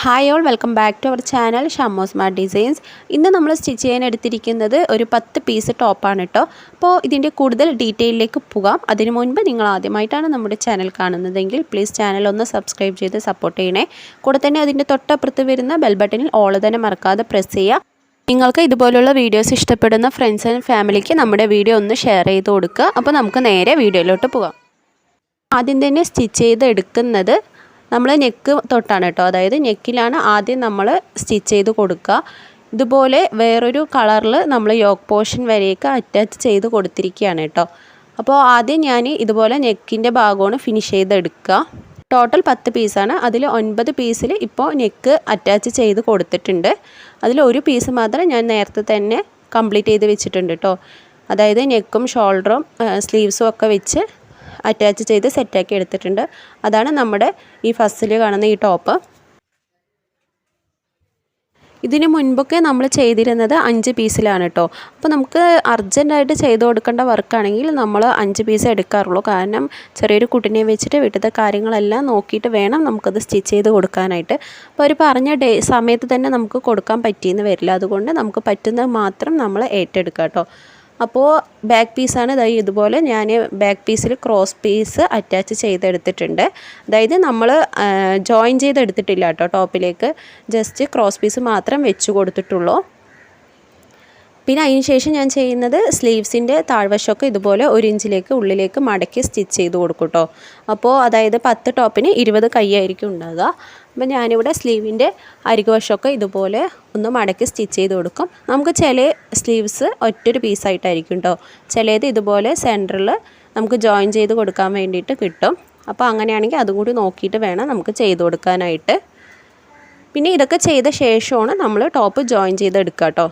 Hi all welcome back to our channel Shammo Smart Designs. ഇന്ന് നമ്മൾ stitch ചെയ്യാൻ എടുത്തിരിക്കുന്നത് ഒരു 10 പീസ് ടോപ്പാണ് കേട്ടോ. അപ്പോൾ ഇതിൻ്റെ കൂടുതൽ ഡീറ്റെയിലേക്ക് പോകാം. അതിനു മുൻപ് നിങ്ങൾ ആദ്യമായിട്ടാണ് നമ്മുടെ ചാനൽ കാണുന്നതെങ്കിൽ പ്ലീസ് ചാനൽ ഒന്ന് സബ്സ്ക്രൈബ് ചെയ്ത് സപ്പോർട്ട് ചെയ്യണേ. കൂടെ തന്നെ അതിൻ്റെ തൊട്ടപ്പുറത്ത് വരുന്ന ബെൽ ബട്ടണിൽ ഓൾ തന്നെ മറക്കാതെ പ്രസ് ചെയ്യുക. നിങ്ങൾക്ക് ഇതുപോലുള്ള വീഡിയോസ് ഇഷ്ടപ്പെടുന്ന ഫ്രണ്ട്സ് ആൻഡ് ഫാമിലിക്ക് നമ്മുടെ വീഡിയോ ഒന്ന് ഷെയർ ചെയ്ത് കൊടുക്കുക. അപ്പോൾ നമുക്ക് നേരെ വീഡിയോയിലോട്ട് പോകാം. ആദ്യം തന്നെ സ്റ്റിച്ച് ചെയ്ത് എടുക്കുന്നത് നമ്മൾ നെക്ക് തൊട്ടാണ് കേട്ടോ. അതായത് നെക്കിലാണ് ആദ്യം നമ്മൾ സ്റ്റിച്ച് ചെയ്ത് കൊടുക്കുക. ഇതുപോലെ വേറൊരു കളറിൽ നമ്മൾ യോക്ക് പോർഷൻ വരെയൊക്കെ അറ്റാച്ച് ചെയ്ത് കൊടുത്തിരിക്കുകയാണ് കേട്ടോ. അപ്പോൾ ആദ്യം ഞാൻ ഇതുപോലെ നെക്കിൻ്റെ ഭാഗമാണ് ഫിനിഷ് ചെയ്തെടുക്കുക. ടോട്ടൽ 10 പീസാണ്. അതിൽ 9 പീസിൽ ഇപ്പോൾ നെക്ക് അറ്റാച്ച് ചെയ്ത് കൊടുത്തിട്ടുണ്ട്. അതിൽ ഒരു പീസ് മാത്രം ഞാൻ നേരത്തെ തന്നെ കംപ്ലീറ്റ് ചെയ്ത് വെച്ചിട്ടുണ്ട് കേട്ടോ. അതായത് നെക്കും ഷോൾഡറും സ്ലീവ്സും ഒക്കെ വെച്ച് അറ്റാച്ച് ചെയ്ത് സെറ്റാക്കി എടുത്തിട്ടുണ്ട്. അതാണ് നമ്മുടെ ഈ ഫസ്റ്റിൽ കാണുന്ന ഈ ടോപ്പ്. ഇതിന് മുൻപൊക്കെ നമ്മൾ ചെയ്തിരുന്നത് 5 പീസിലാണ് കേട്ടോ. അപ്പോൾ നമുക്ക് അർജൻറ്റായിട്ട് ചെയ്ത് കൊടുക്കേണ്ട വർക്കാണെങ്കിൽ നമ്മൾ 5 പീസ് എടുക്കാറുള്ളൂ. കാരണം ചെറിയൊരു കുട്ടിനെ വെച്ചിട്ട് വീട്ടിലത്തെ കാര്യങ്ങളെല്ലാം നോക്കിയിട്ട് വേണം നമുക്കത് സ്റ്റിച്ച് ചെയ്ത് കൊടുക്കാനായിട്ട്. അപ്പോൾ അവർ പറഞ്ഞ സമയത്ത് തന്നെ നമുക്ക് കൊടുക്കാൻ പറ്റിയെന്ന് വരില്ല. അതുകൊണ്ട് നമുക്ക് പറ്റുന്നത് മാത്രം നമ്മൾ ഏറ്റെടുക്കുക കേട്ടോ. അപ്പോൾ ബാക്ക് പീസാണ് ഇതുപോലെ ഞാൻ ബാക്ക് പീസിൽ ക്രോസ് പീസ് അറ്റാച്ച് ചെയ്തെടുത്തിട്ടുണ്ട്. അതായത് നമ്മൾ ജോയിൻ ചെയ്തെടുത്തിട്ടില്ല കേട്ടോ. ടോപ്പിലേക്ക് ജസ്റ്റ് ക്രോസ് പീസ് മാത്രം വെച്ച് കൊടുത്തിട്ടുള്ളൂ. പിന്നെ അതിന് ശേഷം ഞാൻ ചെയ്യുന്നത് സ്ലീവ്സിൻ്റെ താഴ്വശമൊക്കെ ഇതുപോലെ 1 ഇഞ്ചിലേക്ക് ഉള്ളിലേക്ക് മടക്കി സ്റ്റിച്ച് ചെയ്ത് കൊടുക്കും കേട്ടോ. അപ്പോൾ അതായത് 10 ടോപ്പിന് 20 കൈയായിരിക്കും ഉണ്ടാകുക. അപ്പോൾ ഞാനിവിടെ സ്ലീവിൻ്റെ അരികുവശമൊക്കെ ഇതുപോലെ ഒന്ന് മടക്കി സ്റ്റിച്ച് ചെയ്ത് കൊടുക്കും. നമുക്ക് ചില സ്ലീവ്സ് ഒറ്റൊരു പീസായിട്ടായിരിക്കും കേട്ടോ. ചിലത് ഇതുപോലെ സെൻറ്ററിൽ നമുക്ക് ജോയിൻ ചെയ്ത് കൊടുക്കാൻ വേണ്ടിയിട്ട് കിട്ടും. അപ്പോൾ അങ്ങനെയാണെങ്കിൽ അതും കൂടി നോക്കിയിട്ട് വേണം നമുക്ക് ചെയ്ത് കൊടുക്കാനായിട്ട്. പിന്നെ ഇതൊക്കെ ചെയ്ത ശേഷമാണ് നമ്മൾ ടോപ്പ് ജോയിൻ ചെയ്തെടുക്കുക കേട്ടോ.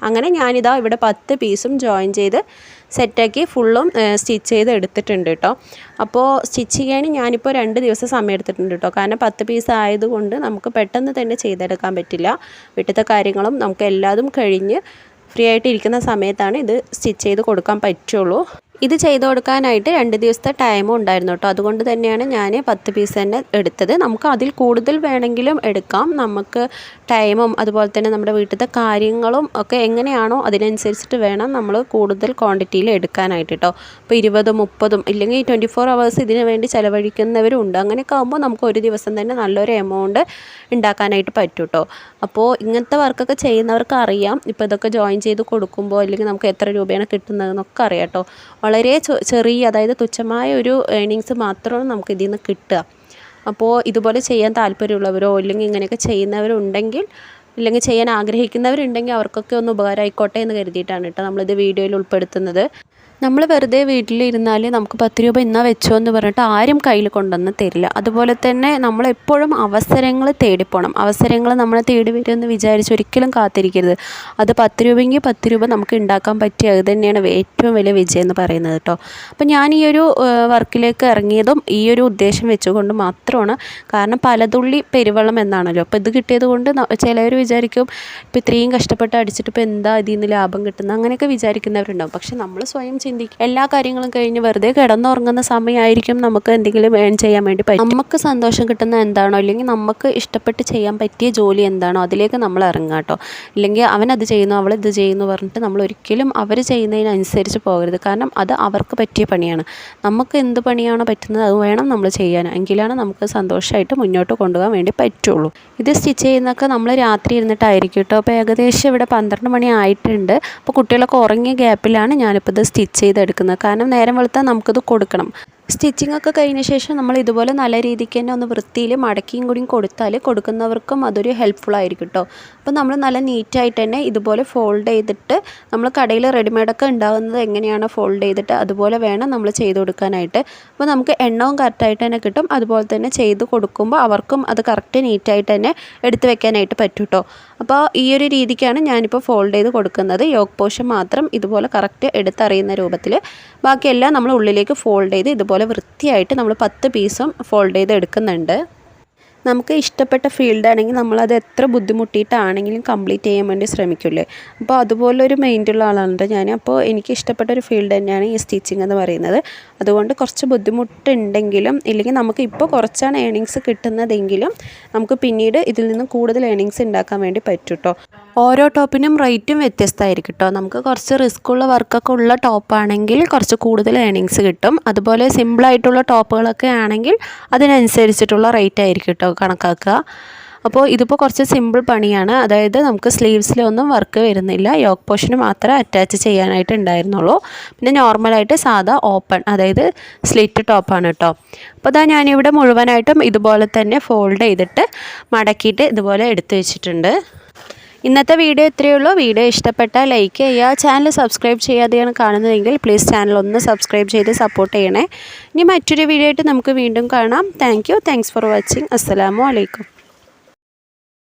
അങ്ങനെ ഞാനിതാ ഇവിടെ 10 പീസും ജോയിൻ ചെയ്ത് സെറ്റാക്കി ഫുള്ളും സ്റ്റിച്ച് ചെയ്ത് എടുത്തിട്ടുണ്ട് കേട്ടോ. അപ്പോൾ സ്റ്റിച്ച് ചെയ്യാൻ ഞാനിപ്പോൾ 2 ദിവസം സമയം എടുത്തിട്ടുണ്ട് കേട്ടോ. കാരണം 10 പീസ് ആയതുകൊണ്ട് നമുക്ക് പെട്ടെന്ന് തന്നെ ചെയ്തെടുക്കാൻ പറ്റില്ല. വീട്ടിലത്തെ കാര്യങ്ങളും നമുക്ക് എല്ലാതും കഴിഞ്ഞ് ഫ്രീ ആയിട്ട് ഇരിക്കുന്ന സമയത്താണ് ഇത് സ്റ്റിച്ച് ചെയ്ത് കൊടുക്കാൻ പറ്റുള്ളൂ. ഇത് ചെയ്ത് കൊടുക്കാനായിട്ട് 2 ദിവസത്തെ ടൈമും ഉണ്ടായിരുന്നു കേട്ടോ. അതുകൊണ്ട് തന്നെയാണ് ഞാൻ 10 പീസ് തന്നെ എടുത്തത്. നമുക്ക് അതിൽ കൂടുതൽ വേണമെങ്കിലും എടുക്കാം. നമുക്ക് ടൈമും അതുപോലെ തന്നെ നമ്മുടെ വീട്ടിലത്തെ കാര്യങ്ങളും ഒക്കെ എങ്ങനെയാണോ അതിനനുസരിച്ചിട്ട് വേണം നമ്മൾ കൂടുതൽ ക്വാണ്ടിറ്റിയിൽ എടുക്കാനായിട്ട് കേട്ടോ. ഇപ്പോൾ 20, 30 ഇല്ലെങ്കിൽ 24 hours ഇതിന് വേണ്ടി ചിലവഴിക്കുന്നവരുണ്ട്. അങ്ങനെയൊക്കെ ആകുമ്പോൾ നമുക്ക് ഒരു ദിവസം തന്നെ നല്ലൊരു എമൗണ്ട് ഉണ്ടാക്കാനായിട്ട് പറ്റും കേട്ടോ. അപ്പോൾ ഇങ്ങനത്തെ വർക്കൊക്കെ ചെയ്യുന്നവർക്ക് അറിയാം. ഇപ്പോൾ ഇതൊക്കെ ജോയിൻ ചെയ്ത് കൊടുക്കുമ്പോൾ അല്ലെങ്കിൽ നമുക്ക് എത്ര രൂപയാണ് കിട്ടുന്നതെന്നൊക്കെ അറിയാം കേട്ടോ. വളരെ ചെറിയ അതായത് തുച്ഛമായ ഒരു ഏണിങ്സ് മാത്രമാണ് നമുക്ക് ഇതിൽ നിന്ന് കിട്ടുക. അപ്പോൾ ഇതുപോലെ ചെയ്യാൻ താല്പര്യമുള്ളവരോ അല്ലെങ്കിൽ ഇങ്ങനെയൊക്കെ ചെയ്യുന്നവരുണ്ടെങ്കിൽ ഇല്ലെങ്കിൽ ചെയ്യാൻ ആഗ്രഹിക്കുന്നവരുണ്ടെങ്കിൽ അവർക്കൊക്കെ ഒന്ന് ഉപകാരമായിക്കോട്ടെ എന്ന് കരുതിയിട്ടാണ് കേട്ടോ നമ്മളിത് വീഡിയോയിൽ ഉൾപ്പെടുത്തുന്നത്. നമ്മൾ വെറുതെ വീട്ടിലിരുന്നാൽ നമുക്ക് 10 രൂപ ഇന്നാ വെച്ചോ എന്ന് പറഞ്ഞിട്ട് ആരും കയ്യിൽ കൊണ്ടുവന്ന് തരില്ല. അതുപോലെ തന്നെ നമ്മളെപ്പോഴും അവസരങ്ങൾ തേടിപ്പോണം. അവസരങ്ങൾ നമ്മളെ തേടി വരുമെന്ന് വിചാരിച്ച് ഒരിക്കലും കാത്തിരിക്കരുത്. അത് 10 രൂപയെങ്കിൽ 10 രൂപ നമുക്ക് ഉണ്ടാക്കാൻ പറ്റിയ അത് തന്നെയാണ് ഏറ്റവും വലിയ വിജയം എന്ന് പറയുന്നത് കേട്ടോ. അപ്പോൾ ഞാൻ ഈ ഒരു വർക്കിലേക്ക് ഇറങ്ങിയതും ഈ ഒരു ഉദ്ദേശം വെച്ചുകൊണ്ട് മാത്രമാണ്. കാരണം പലതുള്ളി പെരുവെള്ളം എന്നാണല്ലോ. അപ്പോൾ ഇത് കിട്ടിയത് കൊണ്ട് ചിലവർ വിചാരിക്കും ഇപ്പോൾ ഇത്രയും കഷ്ടപ്പെട്ട് അടിച്ചിട്ട് ഇപ്പോൾ എന്താ ഇതിൽ നിന്ന് ലാഭം കിട്ടുന്നത് അങ്ങനെയൊക്കെ വിചാരിക്കുന്നവരുണ്ടാവും. പക്ഷെ നമ്മൾ സ്വയം എല്ലാ കാര്യങ്ങളും കഴിഞ്ഞ് വെറുതെ കിടന്നുറങ്ങുന്ന സമയമായിരിക്കും നമുക്ക് എന്തെങ്കിലും ഏൺ ചെയ്യാൻ വേണ്ടി പറ്റും. നമുക്ക് സന്തോഷം കിട്ടുന്ന എന്താണോ അല്ലെങ്കിൽ നമുക്ക് ഇഷ്ടപ്പെട്ട് ചെയ്യാൻ പറ്റിയ ജോലി എന്താണോ അതിലേക്ക് നമ്മൾ ഇറങ്ങുക കേട്ടോ. ഇല്ലെങ്കിൽ അവനത് ചെയ്യുന്നു അവളിത് ചെയ്യുന്നു പറഞ്ഞിട്ട് നമ്മൾ ഒരിക്കലും അവർ ചെയ്യുന്നതിനനുസരിച്ച് പോകരുത്. കാരണം അത് അവർക്ക് പറ്റിയ പണിയാണ്. നമുക്ക് എന്ത് പണിയാണോ പറ്റുന്നത് അത് വേണം നമ്മൾ ചെയ്യാൻ. എങ്കിലാണ് നമുക്ക് സന്തോഷമായിട്ട് മുന്നോട്ട് കൊണ്ടുപോകാൻ വേണ്ടി പറ്റുള്ളൂ. ഇത് സ്റ്റിച്ച് ചെയ്യുന്നതൊക്കെ നമ്മൾ രാത്രി ഇരുന്നിട്ടായിരിക്കും കേട്ടോ. അപ്പോൾ ഏകദേശം ഇവിടെ 12 മണി ആയിട്ടുണ്ട്. അപ്പോൾ കുട്ടികളൊക്കെ ഉറങ്ങിയ ഗ്യാപ്പിലാണ് ഞാനിപ്പോൾ ഇത് സ്റ്റിച്ച് ചെയ്തെടുക്കുന്നത്. കാരണം നേരം വെളുത്താൽ നമുക്കിത് കൊടുക്കണം. സ്റ്റിച്ചിങ് ഒക്കെ കഴിഞ്ഞ ശേഷം നമ്മൾ ഇതുപോലെ നല്ല രീതിക്ക് തന്നെ ഒന്ന് വൃത്തിയിൽ മടക്കിയും കൂടിയും കൊടുത്താൽ കൊടുക്കുന്നവർക്കും അതൊരു ഹെൽപ്ഫുൾ ആയിരിക്കും കേട്ടോ. അപ്പോൾ നമ്മൾ നല്ല നീറ്റായിട്ട് തന്നെ ഇതുപോലെ ഫോൾഡ് ചെയ്തിട്ട് നമ്മൾ കടയിൽ റെഡിമെയ്ഡൊക്കെ ഉണ്ടാകുന്നത് എങ്ങനെയാണ് ഫോൾഡ് ചെയ്തിട്ട് അതുപോലെ വേണം നമ്മൾ ചെയ്ത് കൊടുക്കാനായിട്ട്. അപ്പോൾ നമുക്ക് എണ്ണവും കറക്റ്റായിട്ട് തന്നെ കിട്ടും. അതുപോലെ തന്നെ ചെയ്ത് കൊടുക്കുമ്പോൾ അവർക്കും അത് കറക്റ്റ് നീറ്റായിട്ട് തന്നെ എടുത്ത് വെക്കാനായിട്ട് പറ്റും കേട്ടോ. അപ്പോൾ ഈ ഒരു രീതിക്കാണ് ഞാനിപ്പോൾ ഫോൾഡ് ചെയ്ത് കൊടുക്കുന്നത്. യോക്ക് പോർഷൻ മാത്രം ഇതുപോലെ കറക്റ്റ് എടുത്തറിയുന്ന രൂപത്തിൽ, ബാക്കിയെല്ലാം നമ്മൾ ഉള്ളിലേക്ക് ഫോൾഡ് ചെയ്ത് ഇതുപോലെ വൃത്തിയായിട്ട് നമ്മൾ 10 പീസും ഫോൾഡ് ചെയ്ത് എടുക്കുന്നുണ്ട്. നമുക്ക് ഇഷ്ടപ്പെട്ട ഫീൽഡാണെങ്കിൽ നമ്മളത് എത്ര ബുദ്ധിമുട്ടിയിട്ടാണെങ്കിലും കംപ്ലീറ്റ് ചെയ്യാൻ വേണ്ടി ശ്രമിക്കില്ലേ. അപ്പോൾ അതുപോലൊരു മൈൻഡുള്ള ആളാണ് ഞാൻ. അപ്പോൾ എനിക്ക് ഇഷ്ടപ്പെട്ട ഒരു ഫീൽഡ് തന്നെയാണ് ഈ സ്റ്റിച്ചിങ് എന്ന് പറയുന്നത്. അതുകൊണ്ട് കുറച്ച് ബുദ്ധിമുട്ടുണ്ടെങ്കിലും ഇല്ലെങ്കിൽ നമുക്ക് ഇപ്പോൾ കുറച്ചാണ് ഏണിങ്സ് കിട്ടുന്നതെങ്കിലും നമുക്ക് പിന്നീട് ഇതിൽ നിന്ന് കൂടുതൽ ഏണിങ്സ് ഉണ്ടാക്കാൻ വേണ്ടി പറ്റും കേട്ടോ. ഓരോ ടോപ്പിനും റേറ്റും വ്യത്യസ്തമായിരിക്കും കേട്ടോ. നമുക്ക് കുറച്ച് റിസ്ക് ഉള്ള വർക്കൊക്കെ ഉള്ള ടോപ്പാണെങ്കിൽ കുറച്ച് കൂടുതൽ ഏണിങ്സ് കിട്ടും. അതുപോലെ സിമ്പിളായിട്ടുള്ള ടോപ്പുകളൊക്കെ ആണെങ്കിൽ അതിനനുസരിച്ചിട്ടുള്ള റേറ്റ് ആയിരിക്കും കേട്ടോ കണക്കാക്കുക. അപ്പോൾ ഇതിപ്പോൾ കുറച്ച് സിമ്പിൾ പണിയാണ്. അതായത് നമുക്ക് സ്ലീവ്സിലൊന്നും വർക്ക് വരുന്നില്ല, യോക്ക് പോർഷന് മാത്രമേ അറ്റാച്ച് ചെയ്യാനായിട്ട് ഉണ്ടായിരുന്നുള്ളൂ. പിന്നെ നോർമലായിട്ട് സാധാ ഓപ്പൺ, അതായത് സ്ലിറ്റ് ടോപ്പാണ് കേട്ടോ. അപ്പോൾ അതാ ഞാനിവിടെ മുഴുവനായിട്ടും ഇതുപോലെ തന്നെ ഫോൾഡ് ചെയ്തിട്ട് മടക്കിയിട്ട് ഇതുപോലെ എടുത്ത് വെച്ചിട്ടുണ്ട്. ഇന്നത്തെ വീഡിയോ ഇത്രയേ ഉള്ളൂ. വീഡിയോ ഇഷ്ടപ്പെട്ടാൽ ലൈക്ക് ചെയ്യുക. ചാനൽ സബ്സ്ക്രൈബ് ചെയ്യാതെയാണ് കാണുന്നതെങ്കിൽ പ്ലീസ് ചാനൽ ഒന്ന് സബ്സ്ക്രൈബ് ചെയ്ത് സപ്പോർട്ട് ചെയ്യണേ. ഇനി മറ്റൊരു വീഡിയോ ആയിട്ട് നമുക്ക് വീണ്ടും കാണാം. Thanks for watching. അസ്സലാമു അലൈക്കും.